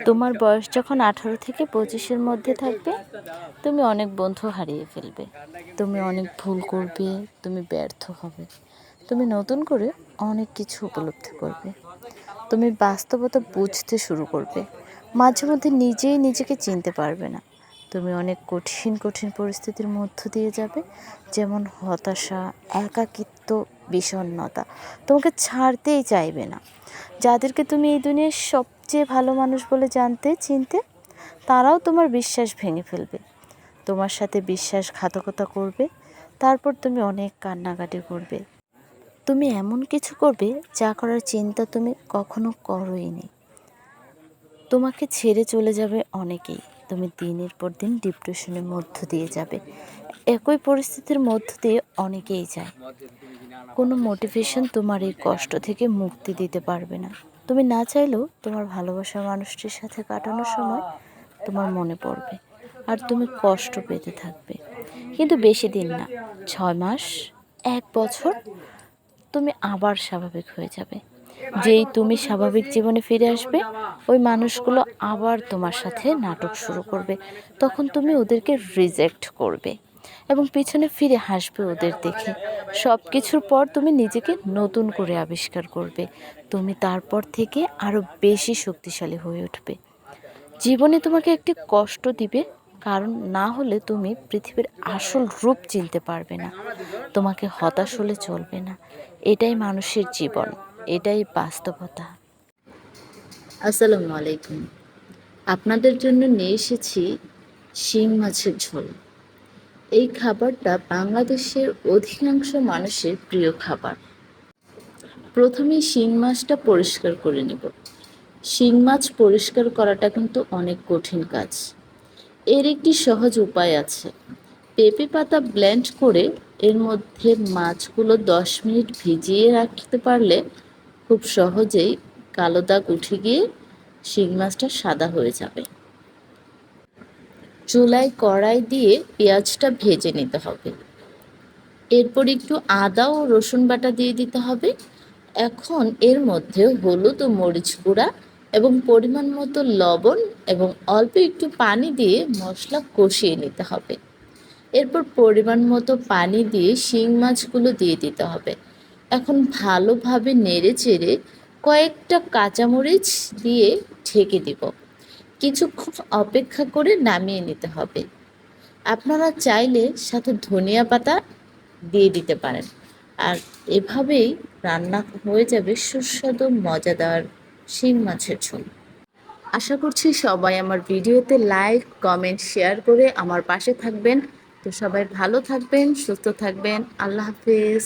তোমার বয়স যখন 18 থেকে 25-এর মধ্যে থাকবে, তুমি অনেক বন্ধু হারিয়ে ফেলবে, তুমি অনেক ভুল করবে, তুমি ব্যর্থ হবে, তুমি নতুন করে অনেক কিছু উপলব্ধি করবে, তুমি বাস্তবতা বুঝতে শুরু করবে, মাঝে মধ্যে নিজেই নিজেকে চিনতে পারবে না। তুমি অনেক কঠিন কঠিন পরিস্থিতির মধ্য দিয়ে যাবে, যেমন হতাশা, একাকিত্ব, বিষণ্ণতা তোমাকে ছাড়তেই চাইবে না। যাদেরকে তুমি এই দুনিয়ার সবচেয়ে ভালো মানুষ বলে জানতে চিনতে, তারাও তোমার বিশ্বাস ভেঙে ফেলবে, তোমার সাথে বিশ্বাসঘাতকতা করবে। তারপর তুমি অনেক কান্নাকাটি করবে, তুমি এমন কিছু করবে যা করার চিন্তা তুমি কখনো করোইনি। তোমাকে ছেড়ে চলে যাবে অনেকেই, তুমি দিনের পর দিন ডিপ্রেশনের মধ্য দিয়ে যাবে। একই পরিস্থিতির মধ্য দিয়ে অনেকেই যায়। কোনো মোটিভেশন তোমার এই কষ্ট থেকে মুক্তি দিতে পারবে না। তুমি না চাইলেও তোমার ভালোবাসার মানুষটির সাথে কাটানোর সময় তোমার মনে পড়বে, আর তুমি কষ্ট পেতে থাকবে। কিন্তু বেশি দিন না, 6 মাস, 1 বছর, তুমি আবার স্বাভাবিক হয়ে যাবে। যেই তুমি স্বাভাবিক জীবনে ফিরে আসবে, ওই মানুষগুলো আবার তোমার সাথে নাটক শুরু করবে। তখন তুমি ওদেরকে রিজেক্ট করবে এবং পিছনে ফিরে হাসবে ওদের দেখে। সব কিছুর পর তুমি নিজেকে নতুন করে আবিষ্কার করবে। তুমি তারপর থেকে আরও বেশি শক্তিশালী হয়ে উঠবে। জীবনে তোমাকে একটি কষ্ট দিবে, কারণ না হলে তুমি পৃথিবীর আসল রূপ চিনতে পারবে না। তোমাকে হতাশ হলে চলবে না। এটাই মানুষের জীবন, এটাই বাস্তবতা। আসসালামু আলাইকুম। আপনাদের জন্য নিয়ে এসেছি শিং মাছের ঝোল। এই খাবারটা বাংলাদেশের অধিকাংশ মানুষের প্রিয় খাবার। প্রথমেই শিং মাছটা পরিষ্কার করে নেব। শিং মাছ পরিষ্কার করাটা কিন্তু অনেক কঠিন কাজ। এর একটি সহজ উপায় আছে। পেঁপে পাতা ব্লেন্ড করে এর মধ্যে মাছগুলো 10 মিনিট ভিজিয়ে রাখতে পারলে খুব সহজেই কালো দাগ উঠে গিয়ে শিং মাছটা সাদা হয়ে যাবে। চুলায় কড়াই দিয়ে পেঁয়াজটা ভেজে নিতে হবে। এরপর একটু আদা ও রসুন বাটা দিয়ে দিতে হবে। এখন এর মধ্যে হলুদ ও মরিচ গুঁড়া এবং পরিমাণ মতো লবণ এবং অল্প একটু পানি দিয়ে মশলা কষিয়ে নিতে হবে। এরপর পরিমাণ মতো পানি দিয়ে শিং মাছগুলো দিয়ে দিতে হবে। এখন ভালোভাবে নেড়ে চেড়ে কয়েকটা কাঁচামরিচ দিয়ে ঢেকে দিব। কিছুক্ষণ অপেক্ষা করে নামিয়ে নিতে হবে। আপনারা চাইলে সাথে ধনিয়া পাতা দিয়ে দিতে পারেন। আর এভাবেই রান্না হয়ে যাবে সুস্বাদু মজাদার শিং মাছের ঝোল। আশা করছি সবাই আমার ভিডিওতে লাইক, কমেন্ট, শেয়ার করে আমার পাশে থাকবেন। তো সবাই ভালো থাকবেন, সুস্থ থাকবেন। আল্লাহ হাফেজ।